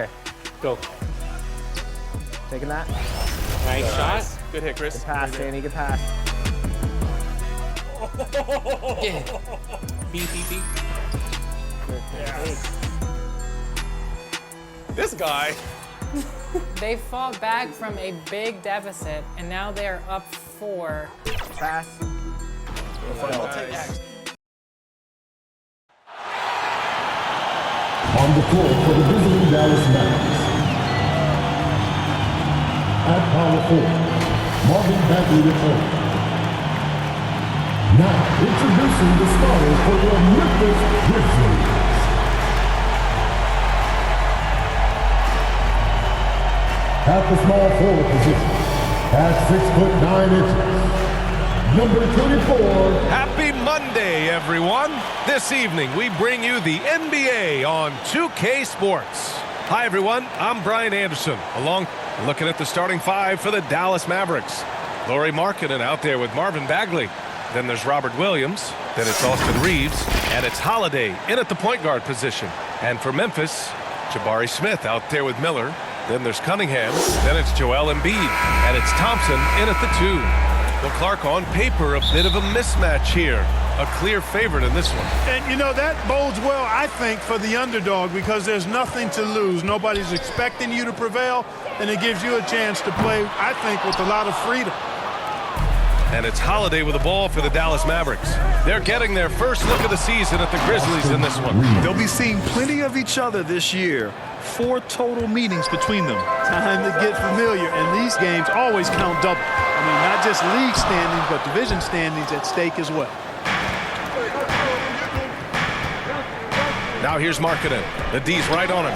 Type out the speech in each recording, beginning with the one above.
Okay, go. Taking that. Nice shot. Good hit, Chris. Good pass, Danny. Good pass. Yeah. Beep. Yes. This guy. They fall back from a big deficit, and now they are up 4. Pass. Nice. On the court for the visiting Dallas Mavericks. At power forward, Marvin Bagley III. Now introducing the starters for your Memphis Grizzlies. At the small forward position, at 6'9". Number 24. Happy Monday, everyone. This evening, we bring you the NBA on 2K Sports. Hi, everyone. I'm Brian Anderson, looking at the starting 5 for the Dallas Mavericks. Lauri Markkanen out there with Marvin Bagley. Then there's Robert Williams. Then it's Austin Reeves. And it's Holiday in at the point guard position. And for Memphis, Jabari Smith out there with Miller. Then there's Cunningham. Then it's Joel Embiid. And it's Thompson in at the 2. Well, Clark, on paper, a bit of a mismatch here. A clear favorite in this one. And, you know, that bodes well, I think, for the underdog because there's nothing to lose. Nobody's expecting you to prevail, and it gives you a chance to play, I think, with a lot of freedom. And it's Holiday with the ball for the Dallas Mavericks. They're getting their first look of the season at the Grizzlies in this one. They'll be seeing plenty of each other this year. 4 total meetings between them. Time to get familiar, and these games always count double. I mean, not just league standings, but division standings at stake as well. Now here's Markkanen. The D's right on him.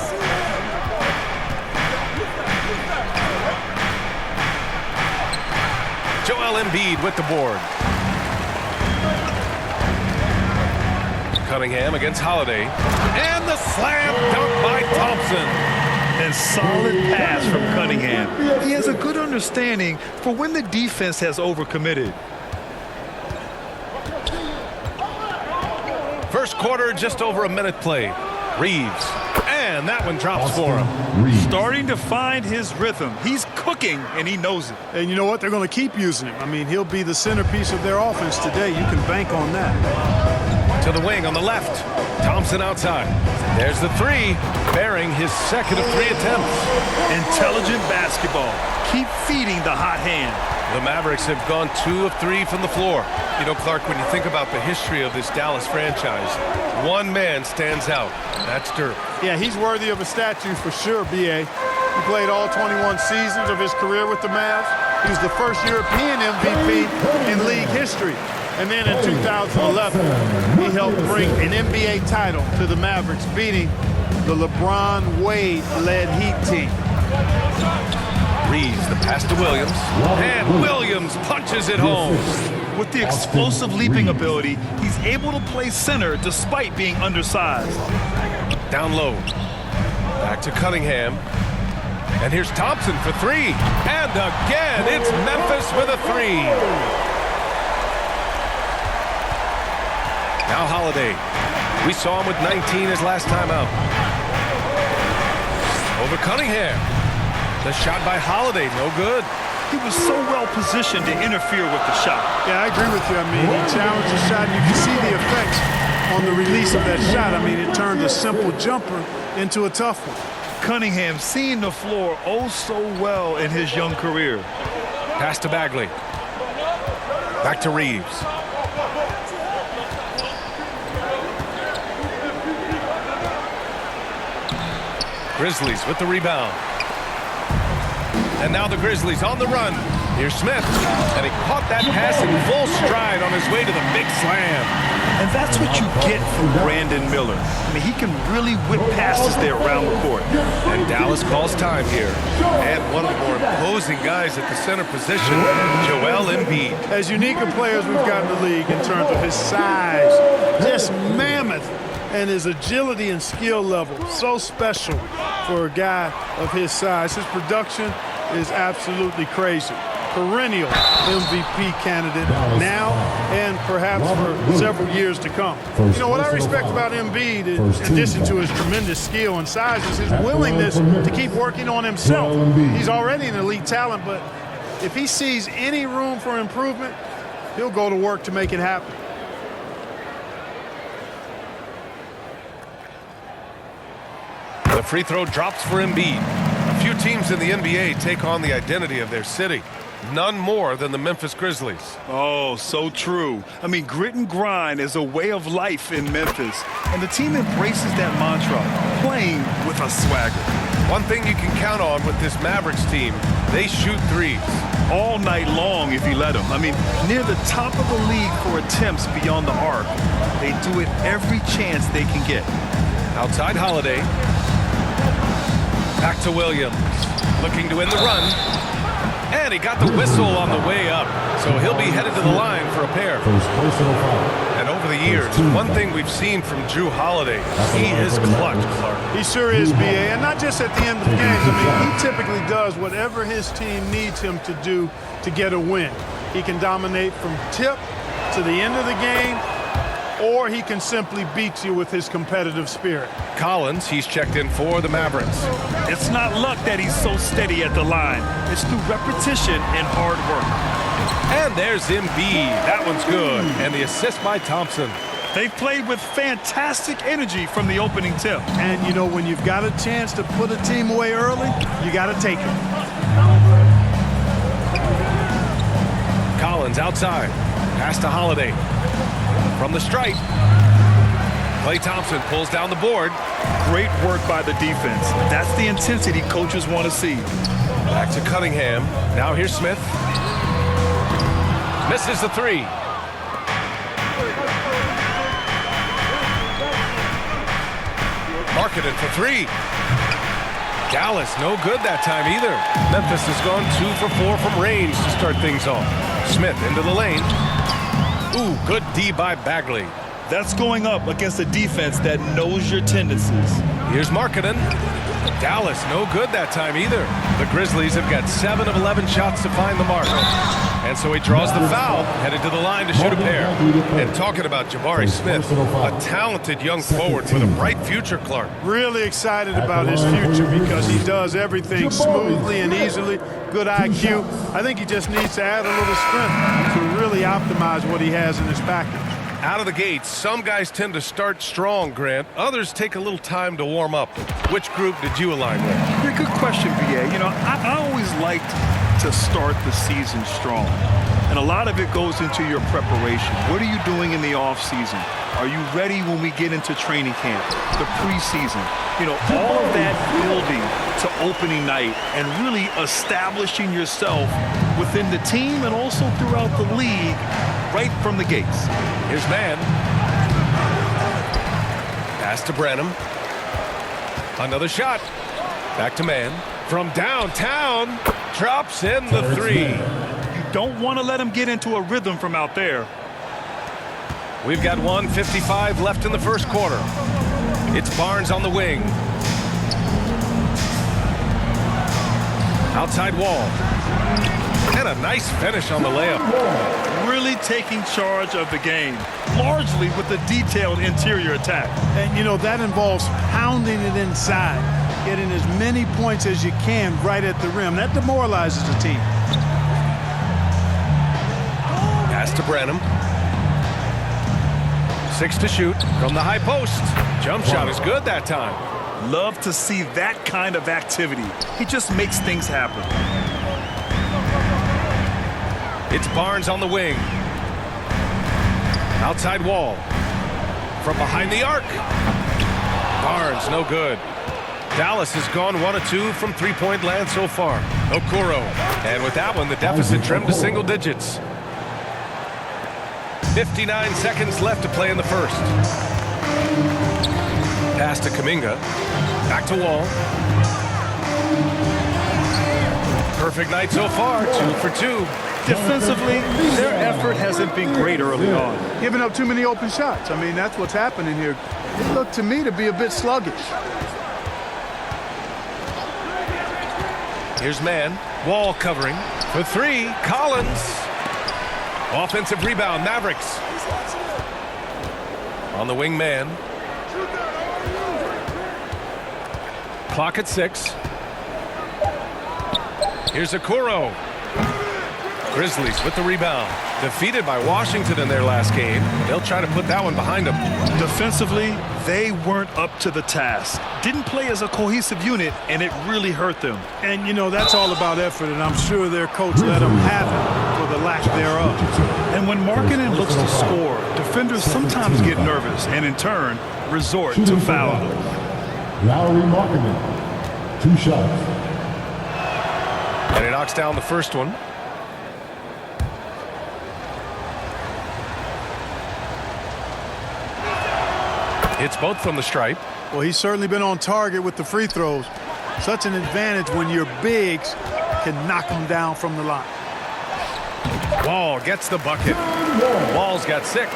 Joel Embiid with the board. Cunningham against Holiday. And the slam dunk by Thompson. And solid pass from Cunningham. He has a good understanding for when the defense has overcommitted. First quarter, just over a minute played. Reeves. And that one drops for him. Starting to find his rhythm. He's cooking, and he knows it. And you know what? They're going to keep using him. I mean, he'll be the centerpiece of their offense today. You can bank on that. To the wing on the left. Thompson outside. There's the 3, bearing his second of 3 attempts. Intelligent basketball. Keep feeding the hot hand. The Mavericks have gone 2 of 3 from the floor. You know, Clark, when you think about the history of this Dallas franchise, one man stands out. That's Dirk. Yeah, he's worthy of a statue for sure, B.A. He played all 21 seasons of his career with the Mavs. He was the first European MVP in league history. And then in 2011, he helped bring an NBA title to the Mavericks, beating the LeBron Wade-led Heat team. Reeves, the pass to Williams. And Williams punches it home. With the explosive leaping ability, he's able to play center despite being undersized. Down low. Back to Cunningham. And here's Thompson for 3. And again, it's Memphis with a 3. Now Holiday. We saw him with 19 his last time out. Over Cunningham. The shot by Holiday, no good. He was so well positioned to interfere with the shot. Yeah, I agree with you. I mean, he challenged the shot, and you can see the effects on the release of that shot. I mean, it turned a simple jumper into a tough one. Cunningham seeing the floor oh so well in his young career. Pass to Bagley. Back to Reeves. Grizzlies with the rebound. And now the Grizzlies on the run. Here's Smith. And he caught that pass in full stride on his way to the big slam. And that's what you get from Brandon Miller. I mean, he can really whip passes there around the court. And Dallas calls time here. And one of the more imposing guys at the center position, Joel Embiid. As unique a player as we've got in the league in terms of his size, just mammoth, and his agility and skill level, so special for a guy of his size. His production is absolutely crazy. perennial MVP candidate now and perhaps for several years to come. You know, what I respect about Embiid, in addition to his tremendous skill and size, is his willingness to keep working on himself. He's already an elite talent, but if he sees any room for improvement, he'll go to work to make it happen. The free throw drops for Embiid. A few teams in the NBA take on the identity of their city. None more than the Memphis Grizzlies. Oh, so true. I mean, grit and grind is a way of life in Memphis, and the team embraces that mantra, playing with a swagger. One thing you can count on with this Mavericks team, they shoot threes. All night long if you let them. I mean, near the top of the league for attempts beyond the arc. They do it every chance they can get. Outside Holiday. Back to Williams. Looking to win the run. And he got the whistle on the way up. So he'll be headed to the line for a pair. And over the years, one thing we've seen from Jrue Holiday, he is clutch, Clark. He sure is, B.A., and not just at the end of the games. I mean, he typically does whatever his team needs him to do to get a win. He can dominate from tip to the end of the game, or he can simply beat you with his competitive spirit. Collins, he's checked in for the Mavericks. It's not luck that he's so steady at the line. It's through repetition and hard work. And there's Embiid. That one's good. And the assist by Thompson. They've played with fantastic energy from the opening tip. And, you know, when you've got a chance to put a team away early, you got to take it. Collins outside. Pass to Holiday. From the stripe. Klay Thompson pulls down the board. Great work by the defense. That's the intensity coaches want to see. Back to Cunningham. Now here's Smith. Misses the three. Marketed for three. Dallas, no good that time either. Memphis has gone 2 for 4 from range to start things off. Smith into the lane. Ooh, good D by Bagley. That's going up against a defense that knows your tendencies. Here's Markkanen. Dallas, no good that time either. The Grizzlies have got 7 of 11 shots to find the mark. And so he draws the foul, headed to the line to shoot a pair. And talking about Jabari Smith, a talented young forward with a bright future, Clark. Really excited about his future because he does everything smoothly and easily. Good IQ. I think he just needs to add a little strength to really optimize what he has in his package. Out of the gates, some guys tend to start strong, Grant. Others take a little time to warm up. Which group did you align with? Very good question, B.A. You know, I always liked to start the season strong. And a lot of it goes into your preparation. What are you doing in the offseason? Are you ready when we get into training camp, the preseason? You know, all of that building to opening night and really establishing yourself within the team and also throughout the league right from the gates. Here's Man. Pass to Branham. Another shot. Back to Man. From downtown, drops in the three. You don't want to let him get into a rhythm from out there. We've got 1:55 left in the first quarter. It's Barnes on the wing. Outside Wall. And a nice finish on the layup. Really taking charge of the game, largely with a detailed interior attack. And, you know, that involves pounding it inside, getting as many points as you can right at the rim. That demoralizes the team. Pass to Branham. 6 to shoot from the high post. Jump shot is good that time. Love to see that kind of activity. He just makes things happen. It's Barnes on the wing. Outside Wall. From behind the arc. Barnes, no good. Dallas has gone 1 of 2 from three-point land so far. Okoro. And with that one, the deficit trimmed to single digits. 59 seconds left to play in the first. Pass to Kuminga. Back to Wall. Perfect night so far, 2 for 2. Defensively, their effort hasn't been great early on. Giving up too many open shots. I mean, that's what's happening here. It looked to me to be a bit sluggish. Here's Man. Wall covering for three. Collins. Offensive rebound. Mavericks. On the wing man. Clock at 6. Here's Okoro. Grizzlies with the rebound. Defeated by Washington in their last game. They'll try to put that one behind them. Defensively, they weren't up to the task. Didn't play as a cohesive unit, and it really hurt them. And, you know, that's all about effort, and I'm sure their coach let them have it for the lack thereof. And when Markkanen looks to score, defenders sometimes get nervous and, in turn, resort to fouling. Lowry Markkanen, 2 shots. And he knocks down the first one. It's both from the stripe. Well, he's certainly been on target with the free throws. Such an advantage when your bigs can knock them down from the line. Wall gets the bucket. Wall's got 6.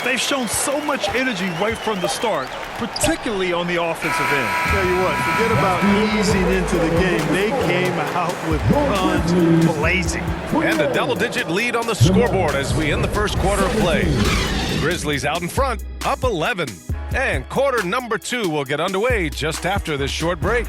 They've shown so much energy right from the start, particularly on the offensive end. Tell you what, forget about easing into the game. They came out with guns blazing. And a double-digit lead on the scoreboard as we end the first quarter of play. Grizzlies out in front, up 11. And quarter number 2 will get underway just after this short break.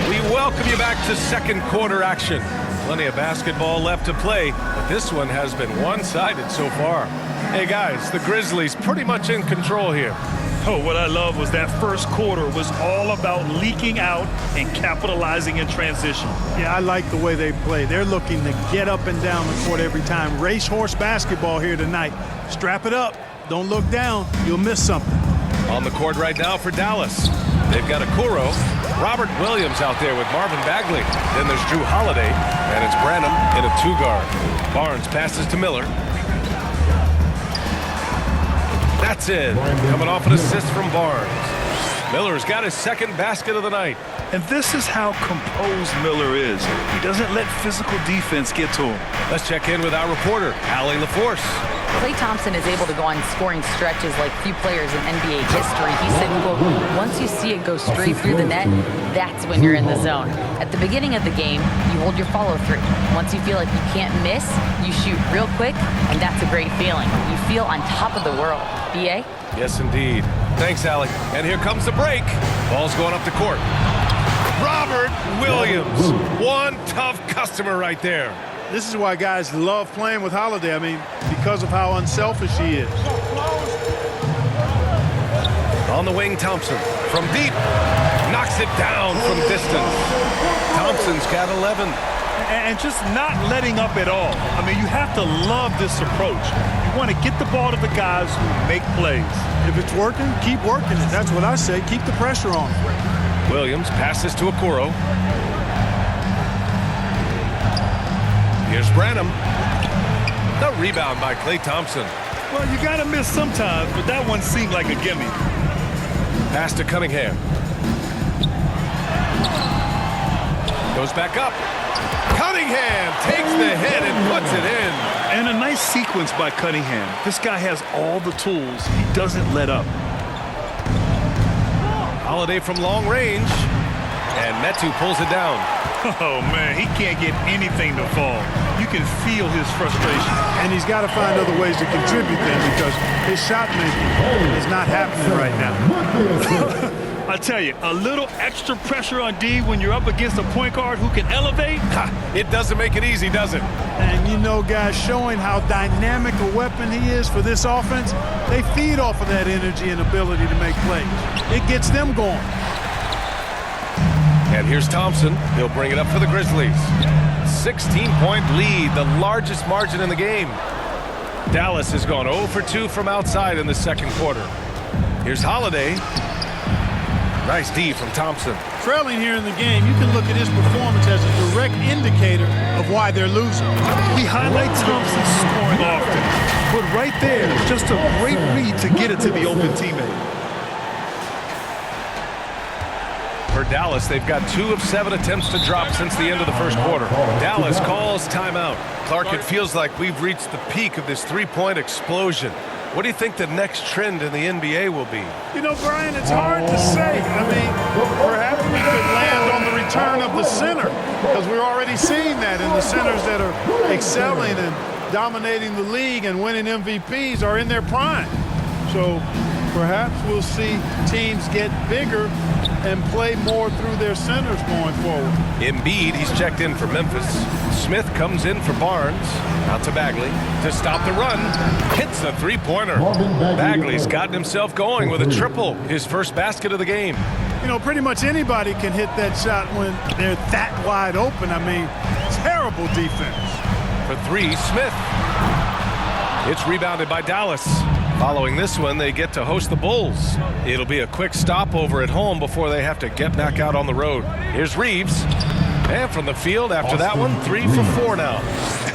We welcome you back to second quarter action. Plenty of basketball left to play, but this one has been one-sided so far. Hey guys, the Grizzlies pretty much in control here. Oh, what I love was that first quarter was all about leaking out and capitalizing in transition. Yeah, I like the way they play. They're looking to get up and down the court every time. Racehorse basketball here tonight. Strap it up. Don't look down. You'll miss something. On the court right now for Dallas. They've got Okoro, Robert Williams out there with Marvin Bagley. Then there's Drew Holiday, and it's Branham in a 2-guard. Barnes passes to Miller. That's it. Coming off an assist from Barnes. Miller's got his second basket of the night. And this is how composed Miller is. He doesn't let physical defense get to him. Let's check in with our reporter, Allie LaForce. Klay Thompson is able to go on scoring stretches like few players in NBA history. He said, quote, once you see it go straight through the net, that's when you're in the zone. At the beginning of the game, you hold your follow-through. Once you feel like you can't miss, you shoot real quick, and that's a great feeling. You feel on top of the world. B.A.? Yes, indeed. Thanks, Allie. And here comes the break. Ball's going up the court. Robert Williams. One tough customer right there. This is why guys love playing with Holiday. I mean, because of how unselfish he is. On the wing, Thompson. From deep. Knocks it down from distance. Thompson's got 11. And just not letting up at all. I mean, you have to love this approach. You want to get the ball to the guys who make plays. If it's working, keep working it. That's what I say. Keep the pressure on. Williams passes to Okoro. Here's Branham. The rebound by Klay Thompson. Well, you got to miss sometimes, but that one seemed like a gimme. Pass to Cunningham. Goes back up. Cunningham takes the hit and puts it in. And a nice sequence by Cunningham. This guy has all the tools. He doesn't let up. Holiday from long range. And Metu pulls it down. Oh, man, he can't get anything to fall. You can feel his frustration. And he's got to find other ways to contribute then because his shot making is not happening right now. I tell you, a little extra pressure on D when you're up against a point guard who can elevate. It doesn't make it easy, does it? And you know, guys, showing how dynamic a weapon he is for this offense, they feed off of that energy and ability to make plays. It gets them going. And here's Thompson. He'll bring it up for the Grizzlies. 16-point lead, the largest margin in the game. Dallas has gone 0 for 2 from outside in the second quarter. Here's Holiday. Nice D from Thompson. Trailing here in the game, you can look at his performance as a direct indicator of why they're losing. We highlight Thompson's scoring often, but right there, just a great read to get it to the open teammate. For Dallas, they've got 2 of 7 attempts to drop since the end of the first quarter. Dallas calls timeout. Clark, it feels like we've reached the peak of this three-point explosion. What do you think the next trend in the NBA will be? You know, Brian, it's hard to say. I mean, perhaps we could land on the return of the center, because we're already seeing that in the centers that are excelling and dominating the league and winning MVPs are in their prime. So perhaps we'll see teams get bigger and play more through their centers going forward. Embiid, he's checked in for Memphis. Smith comes in for Barnes. Out to Bagley to stop the run. Hits the three-pointer. Bagley's gotten himself going with a triple. His first basket of the game. You know, pretty much anybody can hit that shot when they're that wide open. I mean, terrible defense. For three, Smith. It's rebounded by Dallas. Following this one, they get to host the Bulls. It'll be a quick stopover at home before they have to get back out on the road. Here's Reeves. And from the field after that one, 3 for 4 now.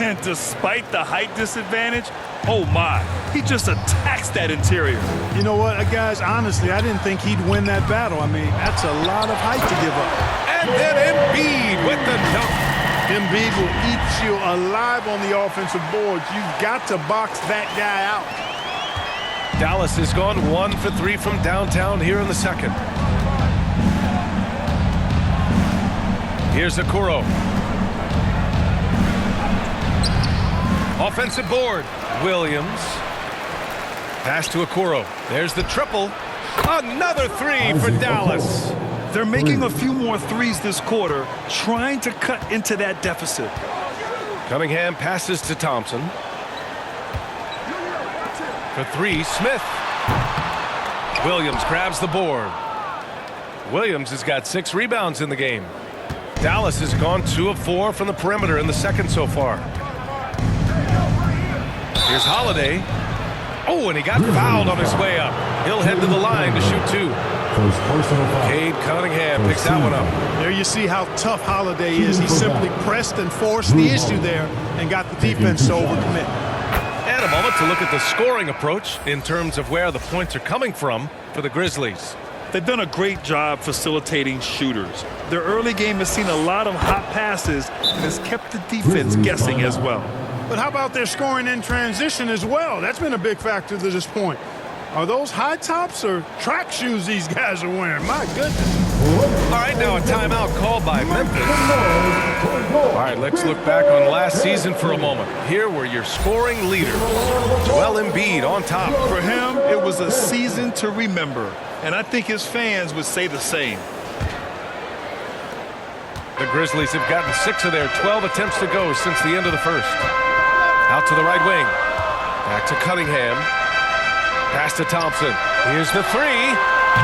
And despite the height disadvantage, oh my, he just attacks that interior. You know what, guys, honestly, I didn't think he'd win that battle. I mean, that's a lot of height to give up. And then Embiid with the dunk. Embiid will eat you alive on the offensive boards. You've got to box that guy out. Dallas has gone 1 for 3 from downtown here in the second. Here's Okoro. Offensive board. Williams. Pass to Okoro. There's the triple. Another 3 for Dallas. They're making a few more threes this quarter, trying to cut into that deficit. Cunningham passes to Thompson. For 3, Smith. Williams grabs the board. Williams has got 6 rebounds in the game. Dallas has gone 2 of 4 from the perimeter in the second so far. Here's Holiday. Oh, and he got fouled on his way up. He'll head to the line to shoot 2. Cade Cunningham picks that one up. There you see how tough Holiday is. He simply pressed and forced the issue there and got the defense to overcommit. And a moment to look at the scoring approach in terms of where the points are coming from for the Grizzlies. They've done a great job facilitating shooters. Their early game has seen a lot of hot passes and has kept the defense guessing as well. But how about their scoring in transition as well? That's been a big factor to this point. Are those high tops or track shoes these guys are wearing? My goodness. All right, now a timeout called by Memphis. All right, let's look back on last season for a moment. Here were your scoring leaders. Joel Embiid on top. For him, it was a season to remember, and I think his fans would say the same. The Grizzlies have gotten 6 of their 12 attempts to go since the end of the first. Out to the right wing. Back to Cunningham. Pass to Thompson. Here's the 3.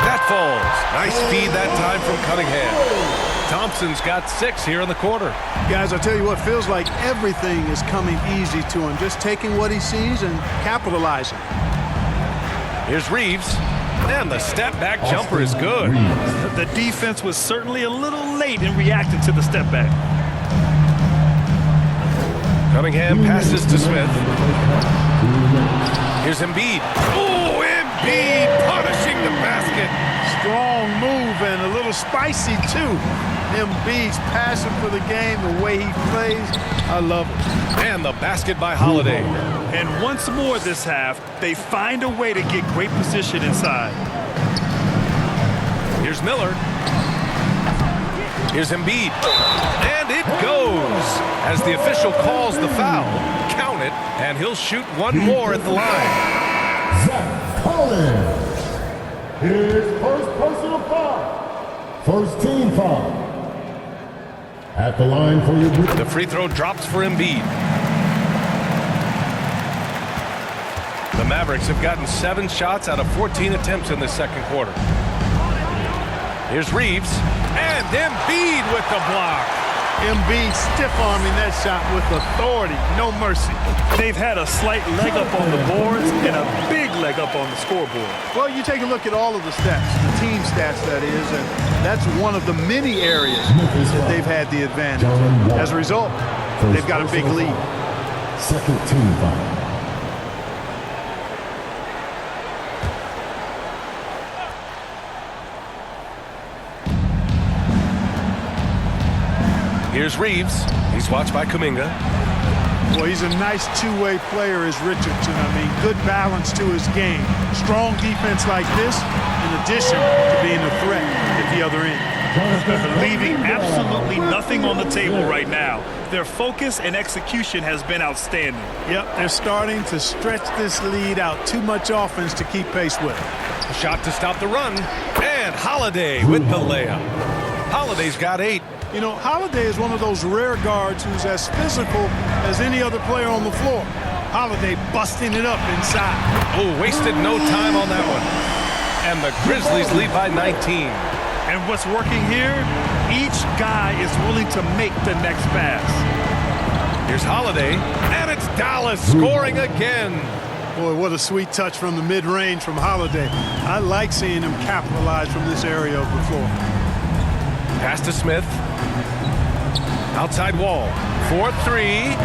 That falls. Nice feed that time from Cunningham. Thompson's got 6 here in the quarter. Guys, I'll tell you what, feels like everything is coming easy to him. Just taking what he sees and capitalizing. Here's Reeves. And the step-back jumper is good. The defense was certainly a little late in reacting to the step back. Cunningham passes to Smith. Here's Embiid. Oh, Embiid punishing the basket. Strong move and a little spicy, too. Embiid's passion for the game, the way he plays, I love it. And the basket by Holiday. And once more this half, they find a way to get great position inside. Here's Miller. Here's Embiid. And it goes. As the official calls the foul, count it, and he'll shoot one more at the line. Zach Collins. His first personal foul. First team foul. At the line for your... The free throw drops for Embiid. The Mavericks have gotten 7 shots out of 14 attempts in the second quarter. Here's Reeves. And Embiid with the block. Embiid stiff-arming that shot with authority, no mercy. They've had a slight leg up on the boards and a big leg up on the scoreboard. Well, you take a look at all of the stats, the team stats that is, and that's one of the many areas that they've had the advantage. As a result, they've got a big lead. Second team foul. Here's Reeves. He's watched by Kuminga. Well, he's a nice two-way player, is Richardson. I mean, good balance to his game. Strong defense like this, in addition to being a threat at the other end. Leaving absolutely nothing on the table right now. Their focus and execution has been outstanding. Yep, they're starting to stretch this lead out. Too much offense to keep pace with. A shot to stop the run. And Holiday with the layup. Holiday's got 8. You know, Holiday is one of those rare guards who's as physical as any other player on the floor. Holiday busting it up inside. Oh, wasted no time on that one. And the Grizzlies lead by 19. And what's working here, each guy is willing to make the next pass. Here's Holiday, and it's Dallas scoring again. Boy, what a sweet touch from the mid-range from Holiday. I like seeing him capitalize from this area of the floor. Pass to Smith. Outside wall. 4-3.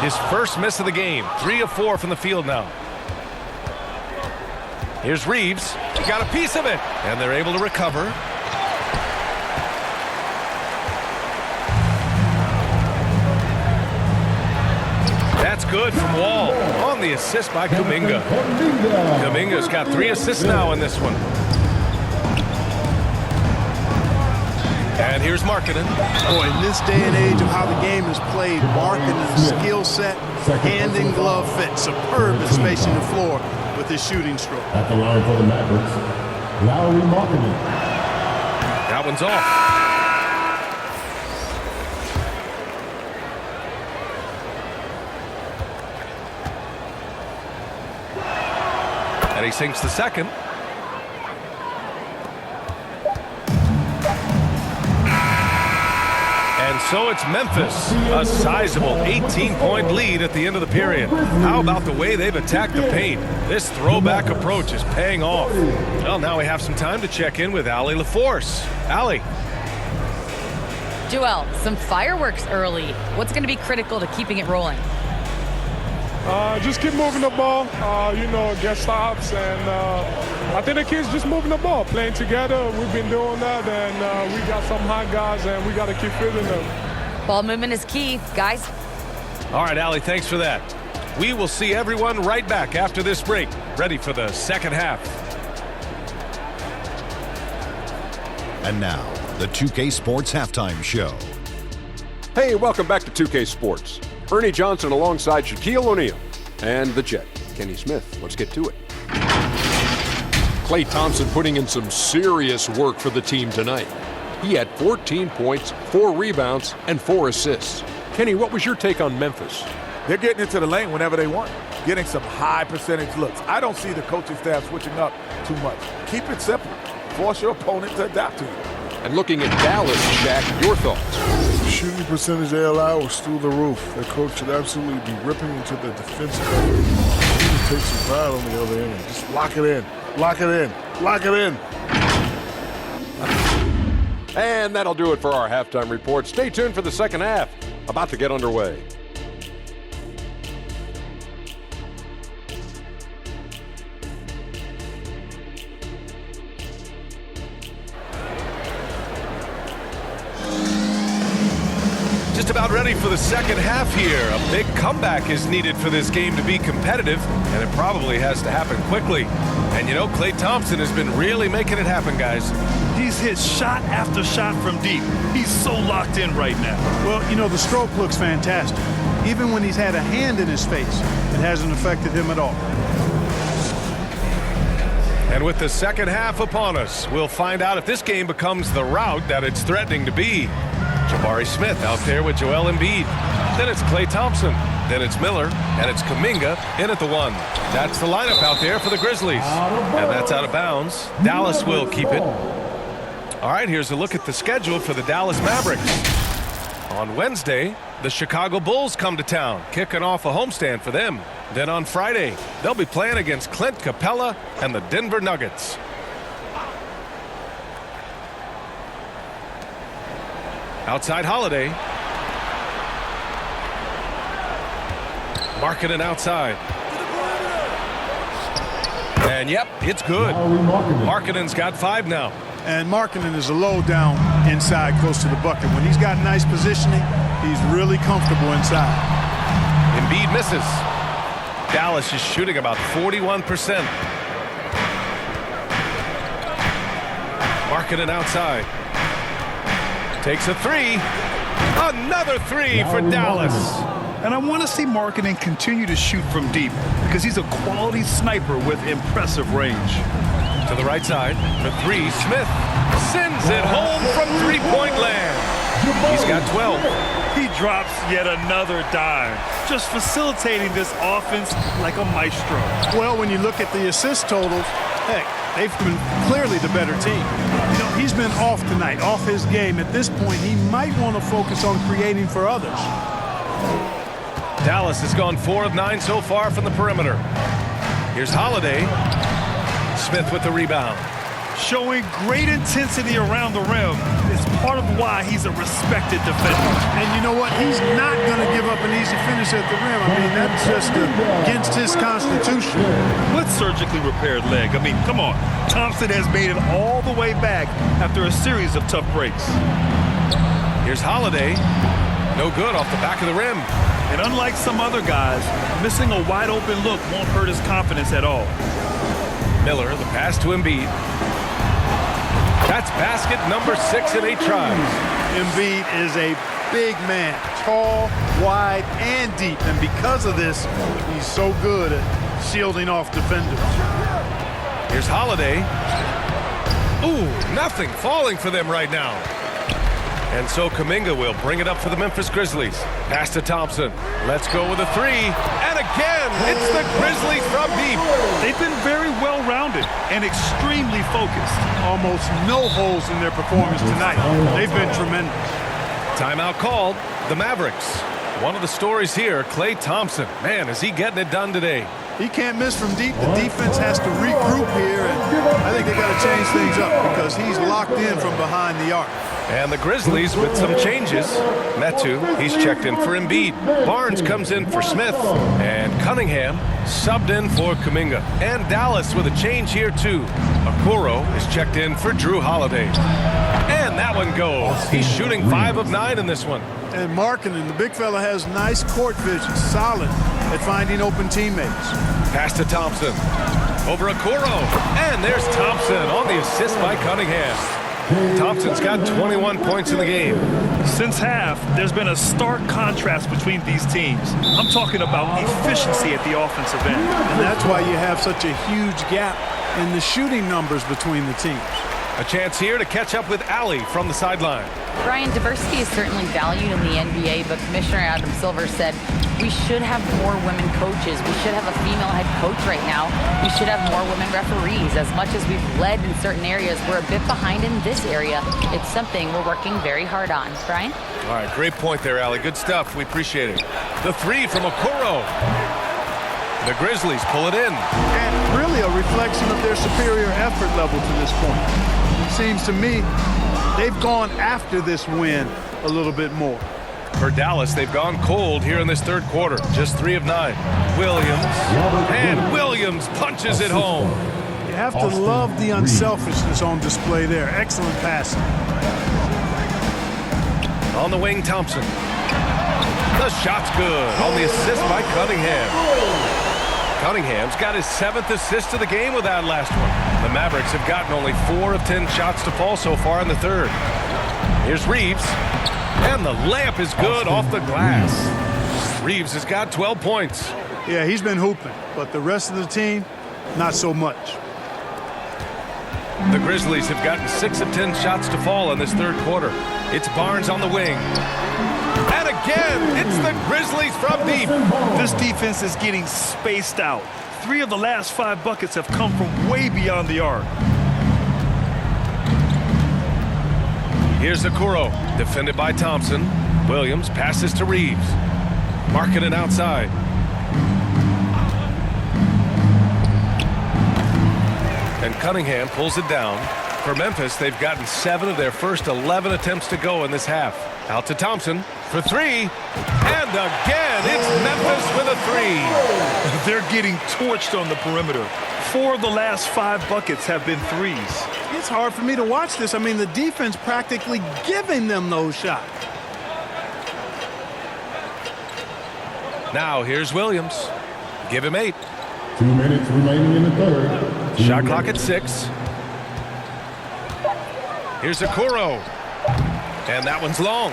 His first miss of the game. 3 of 4 from the field now. Here's Reeves. He got a piece of it. And they're able to recover. That's good from Wall. On the assist by Kuminga. Kuminga's got 3 assists now in this one. And here's Markkanen. Boy, in this day and age of how the game is played, Markkanen's skill set, hand and glove fit, superb at spacing the floor with his shooting stroke. At the line for the Mavericks, Markkanen. That one's off. And he sinks the second. And so it's Memphis, a sizable 18-point lead at the end of the period. How about the way they've attacked the paint? This throwback approach is paying off. Well, now we have some time to check in with Allie LaForce. Allie. Joel, some fireworks early. What's going to be critical to keeping it rolling? Just keep moving the ball, get stops, and I think the kids just moving the ball, playing together. We've been doing that, and we got some hot guys, and we got to keep feeding them. Ball movement is key, guys. All right, Allie, thanks for that. We will see everyone right back after this break, ready for the second half. And now, the 2K Sports Halftime Show. Hey, welcome back to 2K Sports. Ernie Johnson alongside Shaquille O'Neal and the Jet, Kenny Smith. Let's get to it. Klay Thompson putting in some serious work for the team tonight. He had 14 points, 4 rebounds, and 4 assists. Kenny, what was your take on Memphis? They're getting into the lane whenever they want, getting some high percentage looks. I don't see the coaching staff switching up too much. Keep it simple. Force your opponent to adapt to you. And looking at Dallas, Shaq, your thoughts? Shooting percentage they allow was through the roof. Their coach should absolutely be ripping into the defensive effort. He can take some pride on the other end. Just lock it in. Lock it in. Lock it in. And that'll do it for our halftime report. Stay tuned for the second half. About to get underway. Just about ready for the second half here. A big comeback is needed for this game to be competitive, and it probably has to happen quickly. And Klay Thompson has been really making it happen, guys. He's hit shot after shot from deep. He's so locked in right now. Well, the stroke looks fantastic. Even when he's had a hand in his face, it hasn't affected him at all. And with the second half upon us, we'll find out if this game becomes the rout that it's threatening to be. Jabari Smith out there with Joel Embiid. Then it's Klay Thompson. Then it's Miller. And it's Kuminga in at the 1. That's the lineup out there for the Grizzlies. And that's out of bounds. Dallas will keep it. All right, here's a look at the schedule for the Dallas Mavericks. On Wednesday, the Chicago Bulls come to town, kicking off a homestand for them. Then on Friday, they'll be playing against Clint Capella and the Denver Nuggets. Outside Holiday. Markkanen outside. And yep, it's good. Markkanen's got 5 now. And Markkanen is a low down inside close to the bucket. When he's got nice positioning, he's really comfortable inside. Embiid misses. Dallas is shooting about 41%. Markkanen outside. Takes a three. Another three for Dallas. And I want to see Markkanen continue to shoot from deep because he's a quality sniper with impressive range. To the right side for three. Smith sends it home from three-point land. He's got 12. He drops yet another dime, just facilitating this offense like a maestro. Well, when you look at the assist totals, heck, they've been clearly the better team. You know, he's been off tonight, off his game. At this point, he might want to focus on creating for others. Dallas has gone 4 of 9 so far from the perimeter. Here's Holiday. Smith with the rebound. Showing great intensity around the rim is part of why he's a respected defender. And you know what? He's not going to give up an easy finish at the rim. I mean, that's just against his constitution. What surgically repaired leg? I mean, come on. Thompson has made it all the way back after a series of tough breaks. Here's Holiday. No good off the back of the rim. And unlike some other guys, missing a wide open look won't hurt his confidence at all. Miller, the pass to Embiid. That's basket number 6 in 8 tries. Embiid is a big man, tall, wide, and deep. And because of this, he's so good at shielding off defenders. Here's Holiday. Ooh, nothing falling for them right now. And so Kuminga will bring it up for the Memphis Grizzlies. Pass to Thompson. Let's go with a three. And again, it's the Grizzlies from deep. They've been very well-rounded and extremely focused. Almost no holes in their performance tonight. They've been tremendous. Timeout called. The Mavericks. One of the stories here, Klay Thompson. Man, is he getting it done today. He can't miss from deep. The defense has to regroup here, and I think they got to change things up because he's locked in from behind the arc. And the Grizzlies with some changes. Metu, he's checked in for Embiid. Barnes comes in for Smith. And Cunningham subbed in for Kuminga. And Dallas with a change here too. Okoro is checked in for Drew Holiday. And that one goes. He's shooting 5 of 9 in this one. And Markkanen, the big fella, has nice court vision. Solid at finding open teammates. Pass to Thompson. Over Okoro. And there's Thompson on the assist by Cunningham. Thompson's got 21 points in the game. Since half, there's been a stark contrast between these teams. I'm talking about efficiency at the offensive end. And that's why you have such a huge gap in the shooting numbers between the teams. A chance here to catch up with Allie from the sideline. Brian, diversity is certainly valued in the NBA, but Commissioner Adam Silver said we should have more women coaches. We should have a female head coach right now. We should have more women referees. As much as we've led in certain areas, we're a bit behind in this area. It's something we're working very hard on. Brian? All right, great point there, Allie. Good stuff. We appreciate it. The three from Okoro. The Grizzlies pull it in. And really a reflection of their superior effort level to this point. It seems to me they've gone after this win a little bit more. For Dallas, they've gone cold here in this third quarter. Just 3 of 9. Williams. And Williams punches it home. You have to love the unselfishness on display there. Excellent passing. On the wing, Thompson. The shot's good on the assist by Cunningham. Cunningham's got his 7th assist of the game with that last one. The Mavericks have gotten only 4 of 10 shots to fall so far in the third. Here's Reeves. And the layup is good off the glass. Reeves has got 12 points. Yeah, he's been hooping, but the rest of the team, not so much. The Grizzlies have gotten 6 of 10 shots to fall in this third quarter. It's Barnes on the wing. And again, it's the Grizzlies from deep. This defense is getting spaced out. 3 of the last 5 buckets have come from way beyond the arc. Here's Okoro, defended by Thompson. Williams passes to Reeves. Markkanen outside. And Cunningham pulls it down. For Memphis, they've gotten 7 of their first 11 attempts to go in this half. Out to Thompson for 3. And again, it's Memphis with a 3. They're getting torched on the perimeter. 4 of the last 5 buckets have been threes. It's hard for me to watch this. I mean, the defense practically giving them those shots. Now here's Williams. Give him 8. 2 minutes remaining in the third. Shot clock at 6. Here's Okoro. And that one's long.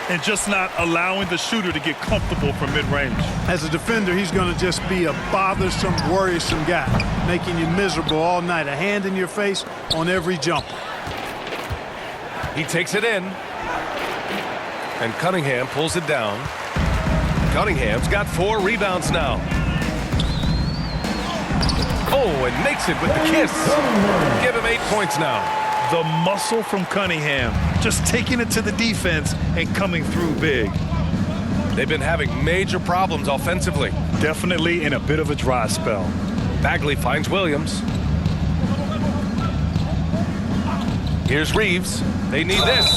And just not allowing the shooter to get comfortable from mid-range. As a defender, he's going to just be a bothersome, worrisome guy, making you miserable all night, a hand in your face on every jumper. He takes it in. And Cunningham pulls it down. Cunningham's got 4 rebounds now. Oh, and makes it with the kiss. Give him 8 points now. The muscle from Cunningham, just taking it to the defense and coming through big. They've been having major problems offensively. Definitely in a bit of a dry spell. Bagley finds Williams. Here's Reeves. They need this.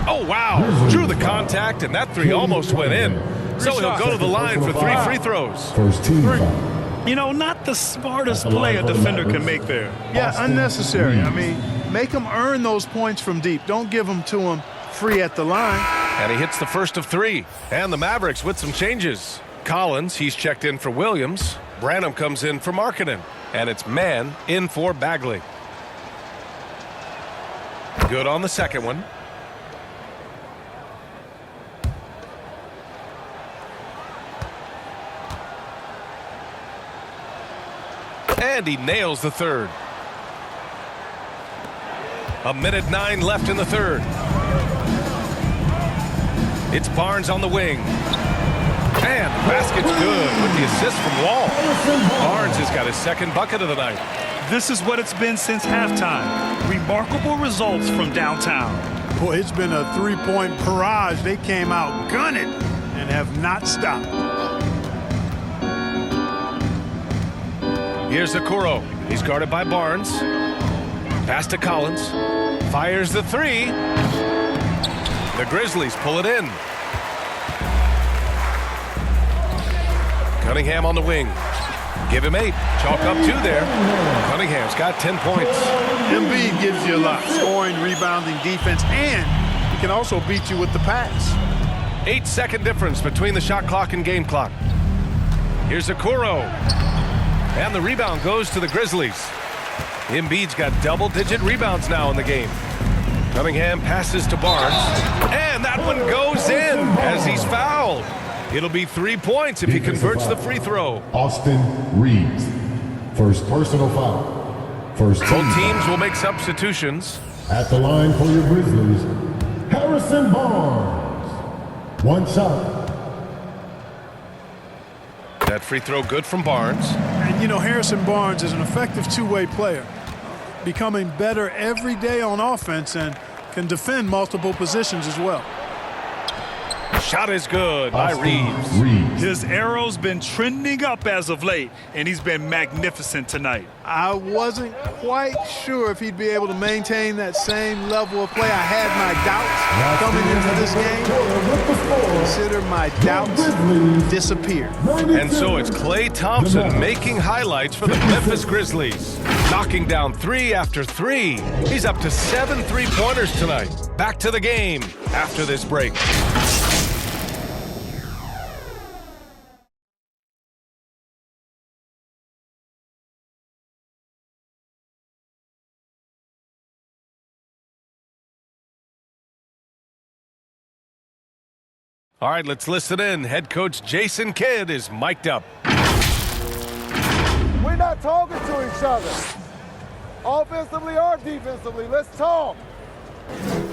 Oh, wow. Drew the contact, and that 3 almost went in. So he'll go to the line for 3 free throws. First team foul. You know, not the smartest play a defender can make there. Yeah, unnecessary. I mean, make him earn those points from deep. Don't give them to him free at the line. And he hits the first of 3. And the Mavericks with some changes. Collins, he's checked in for Williams. Branham comes in for Markkanen. And it's Mann in for Bagley. Good on the second one. And he nails the third. 1:09 left in the third. It's Barnes on the wing. And the basket's good with the assist from Wall. Barnes has got his second bucket of the night. This is what it's been since halftime. Remarkable results from downtown. Boy, it's been a 3-point barrage. They came out gunning and have not stopped. Here's Okoro. He's guarded by Barnes. Pass to Collins. Fires the 3. The Grizzlies pull it in. Cunningham on the wing. Give him 8. Chalk up 2 there. Cunningham's got 10 points. Embiid gives you a lot. Scoring, rebounding, defense, and he can also beat you with the pass. 8-second difference between the shot clock and game clock. Here's Okoro. And the rebound goes to the Grizzlies. Embiid's got double-digit rebounds now in the game. Cunningham passes to Barnes. And that one goes in as he's fouled. It'll be 3 points if he converts the free throw. Austin Reeves. First personal foul. First team. Both teams will make substitutions. At the line for your Grizzlies, Harrison Barnes. 1 shot. That free throw good from Barnes. And, you know, Harrison Barnes is an effective two-way player, becoming better every day on offense and can defend multiple positions as well. Shot is good by Reeves. His arrow's been trending up as of late, and he's been magnificent tonight. I wasn't quite sure if he'd be able to maintain that same level of play. I had my doubts coming into this game. Consider my doubts disappeared. And so it's Klay Thompson making highlights for the Memphis Grizzlies. Knocking down 3 after 3. He's up to 7 3-pointers tonight. Back to the game after this break. All right, let's listen in. Head coach Jason Kidd is mic'd up. We're not talking to each other, offensively or defensively. Let's talk.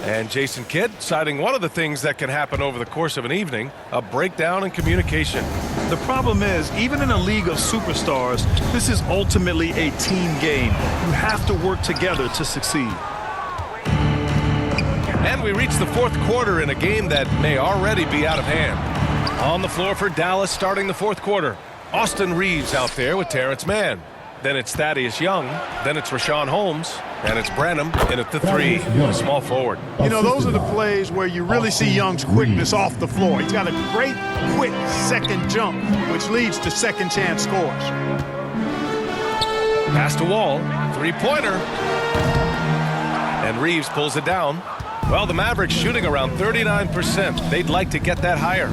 And Jason Kidd citing one of the things that can happen over the course of an evening, a breakdown in communication. The problem is, even in a league of superstars, this is ultimately a team game. You have to work together to succeed. And we reach the fourth quarter in a game that may already be out of hand. On the floor for Dallas starting the fourth quarter. Austin Reeves out there with Terrence Mann. Then it's Thaddeus Young. Then it's Rashawn Holmes. And it's Branham in at the 3, a small forward. You know, those are the plays where you really see Young's quickness off the floor. He's got a great, quick second jump, which leads to second chance scores. Pass to Wall, 3-pointer. And Reeves pulls it down. Well, the Mavericks shooting around 39%. They'd like to get that higher.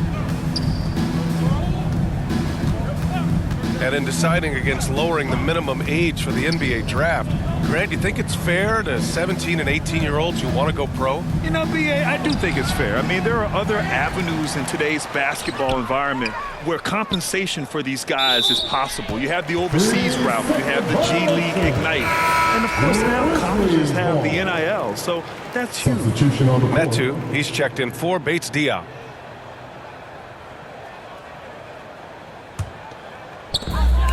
And in deciding against lowering the minimum age for the NBA draft, Grant, you think it's fair to 17 and 18-year-olds who want to go pro? You know, B.A., I do think it's fair. I mean, there are other avenues in today's basketball environment where compensation for these guys is possible. You have the overseas route. You have the G League Ignite. And, of course, now colleges have the NIL. So that's huge. Metu, he's checked in for Bates Diop.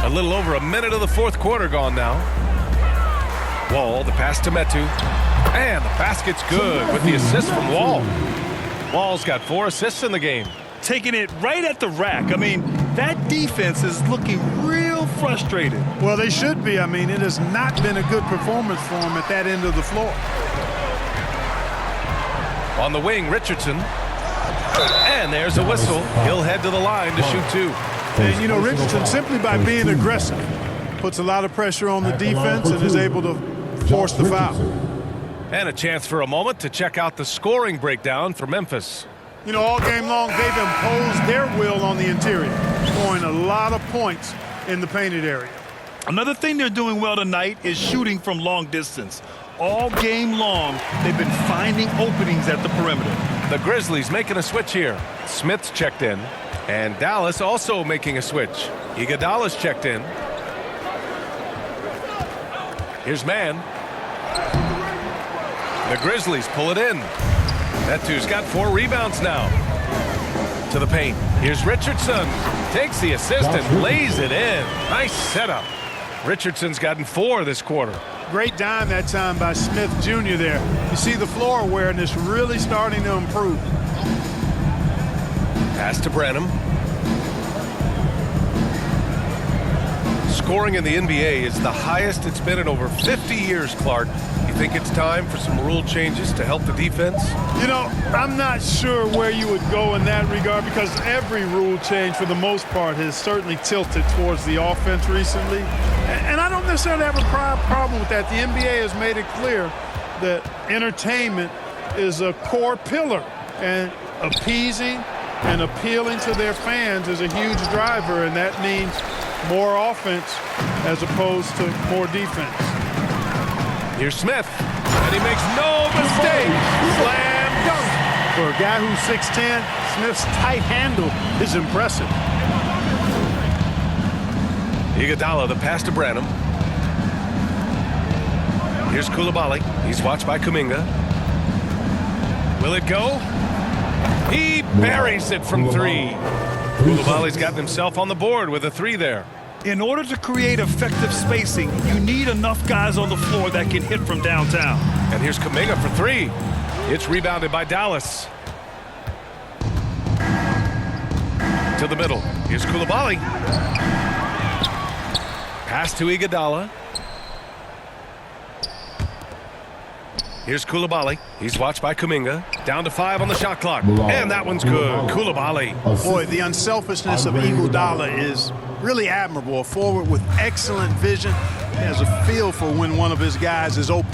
A little over a minute of the fourth quarter gone now. Wall, the pass to Metu. And the basket's good with the assist from Wall. Wall's got 4 assists in the game. Taking it right at the rack. I mean, that defense is looking real frustrated. Well, they should be. I mean, it has not been a good performance for them at that end of the floor. On the wing, Richardson. And there's a whistle. He'll head to the line to shoot 2. And, you know, Richardson, simply by being aggressive, puts a lot of pressure on the defense and is able to force the foul. And a chance for a moment to check out the scoring breakdown for Memphis. You know, all game long, they've imposed their will on the interior, scoring a lot of points in the painted area. Another thing they're doing well tonight is shooting from long distance. All game long, they've been finding openings at the perimeter. The Grizzlies making a switch here. Smith's checked in. And Dallas also making a switch. Iguodala's checked in. Here's Man. The Grizzlies pull it in. Metu's got 4 rebounds now. To the paint. Here's Richardson. Takes the assist and lays it in. Nice setup. Richardson's gotten 4 this quarter. Great dime that time by Smith Jr. there. You see the floor awareness really starting to improve. Pass to Branham. Scoring in the NBA is the highest it's been in over 50 years, Clark. You think it's time for some rule changes to help the defense? You know, I'm not sure where you would go in that regard because every rule change, for the most part, has certainly tilted towards the offense recently. And I don't necessarily have a problem with that. The NBA has made it clear that entertainment is a core pillar, and appeasing and appealing to their fans is a huge driver, and that means more offense as opposed to more defense. Here's Smith, and he makes no mistake. Slam dunk. For a guy who's 6'10", Smith's tight handle is impressive. Iguodala, the pass to Branham. Here's Coulibaly. He's watched by Kuminga. Will it go? He buries it from 3. Coulibaly's gotten himself on the board with a 3 there. In order to create effective spacing, you need enough guys on the floor that can hit from downtown. And here's Kuminga for 3. It's rebounded by Dallas. To the middle. Here's Coulibaly. Pass to Iguodala. Here's Coulibaly. He's watched by Kuminga. Down to 5 on the shot clock. And that one's good. Coulibaly. Boy, the unselfishness of Iguodala is really admirable. A forward with excellent vision. He has a feel for when one of his guys is open.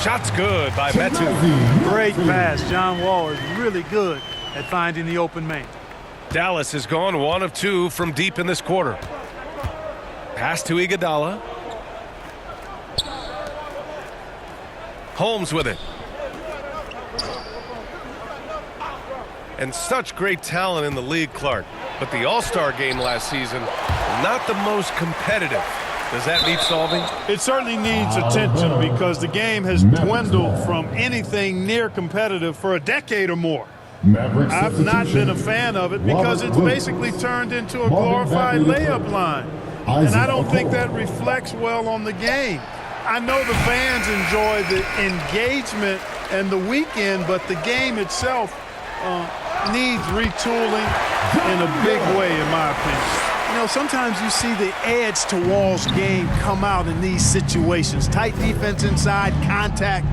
Shot's good by Metu. Great pass. John Wall is really good at finding the open man. Dallas has gone 1 of 2 from deep in this quarter. Pass to Iguodala. Holmes with it. And such great talent in the league, Clark. But the All-Star game last season, not the most competitive. Does that need solving? It certainly needs attention because the game has dwindled from anything near competitive for a decade or more. I've not been a fan of it because it's basically turned into a glorified layup line. And I don't think that reflects well on the game. I know the fans enjoy the engagement and the weekend, but the game itself needs retooling in a big way, in my opinion. You know, sometimes you see the edge to Wall's game come out in these situations. Tight defense inside, contact,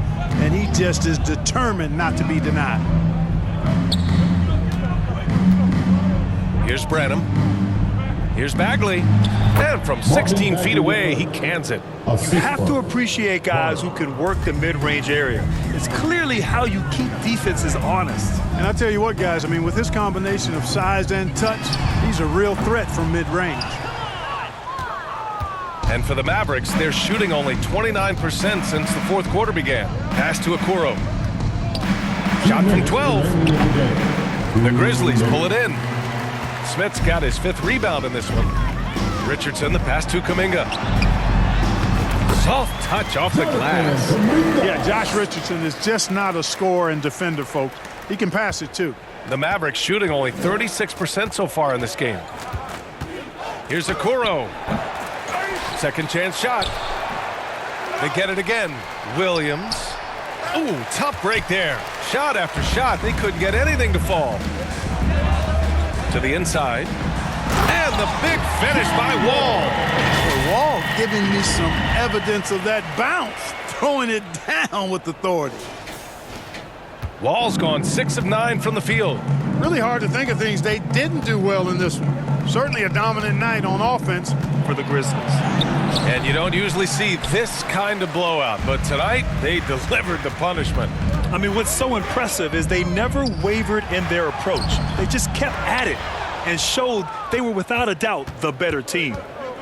and he just is determined not to be denied. Here's Branham. Here's Bagley. And from 16 feet away, he cans it. You have to appreciate guys who can work the mid-range area. It's clearly how you keep defenses honest. And I tell you what, guys, I mean, with his combination of size and touch, he's a real threat from mid-range. And for the Mavericks, they're shooting only 29% since the fourth quarter began. Pass to Okoro. Shot from 12. The Grizzlies pull it in. Smith's got his 5th rebound in this one. Richardson, the pass to Kuminga. Soft touch off the glass. Yeah, Josh Richardson is just not a scorer and defender, folks. He can pass it, too. The Mavericks shooting only 36% so far in this game. Here's Okoro. Second chance shot. They get it again. Williams. Ooh, tough break there. Shot after shot. They couldn't get anything to fall. To the inside. And the big finish by Wall. Wall giving me some evidence of that bounce. Throwing it down with authority. Wall's gone 6 of 9 from the field. Really hard to think of things they didn't do well in this one. Certainly a dominant night on offense for the Grizzlies. And you don't usually see this kind of blowout, but tonight they delivered the punishment. I mean, what's so impressive is they never wavered in their approach. They just kept at it and showed they were without a doubt the better team.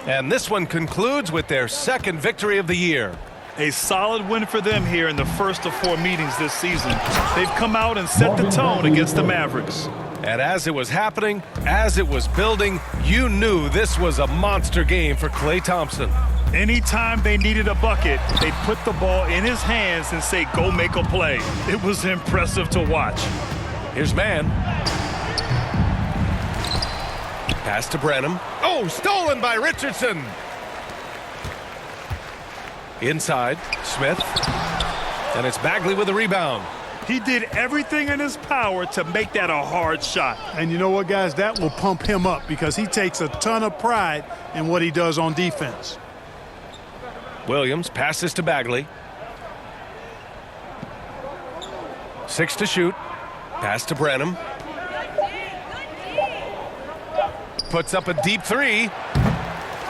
And this one concludes with their 2nd victory of the year. A solid win for them here in the first of 4 meetings this season. They've come out and set the tone against the Mavericks. And as it was happening, as it was building, you knew this was a monster game for Klay Thompson. Anytime they needed a bucket, they put the ball in his hands and say, go make a play. It was impressive to watch. Here's Man. Pass to Brenham. Oh, stolen by Richardson. Inside, Smith. And it's Bagley with the rebound. He did everything in his power to make that a hard shot. And you know what, guys? That will pump him up because he takes a ton of pride in what he does on defense. Williams passes to Bagley. 6 to shoot. Pass to Brenham. Puts up a deep 3.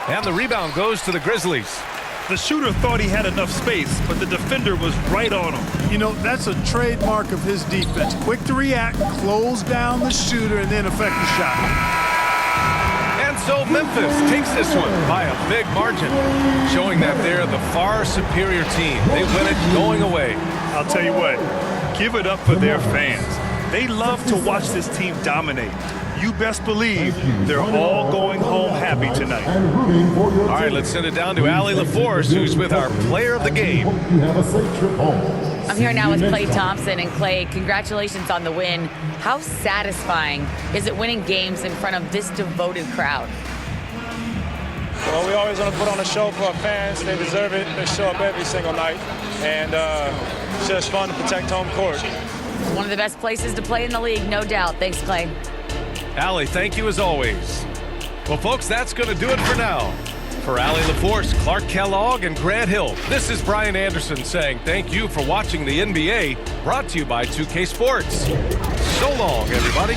And the rebound goes to the Grizzlies. The shooter thought he had enough space, but the defender was right on him. You know, that's a trademark of his defense. Quick to react, close down the shooter, and then affect the shot. And so Memphis takes this one by a big margin, showing that they're the far superior team. They win it going away. I'll tell you what, give it up for their fans. They love to watch this team dominate. You best believe they're all going home happy tonight. All right, let's send it down to Allie LaForce, who's with our player of the game. I'm here now with Klay Thompson. And Klay, congratulations on the win. How satisfying is it winning games in front of this devoted crowd? Well, we always want to put on a show for our fans. They deserve it. They show up every single night. And it's just fun to protect home court. One of the best places to play in the league, no doubt. Thanks, Klay. Allie, thank you as always. Well, folks, that's going to do it for now. For Allie LaForce, Clark Kellogg, and Grant Hill, this is Brian Anderson saying thank you for watching the NBA, brought to you by 2K Sports. So long, everybody.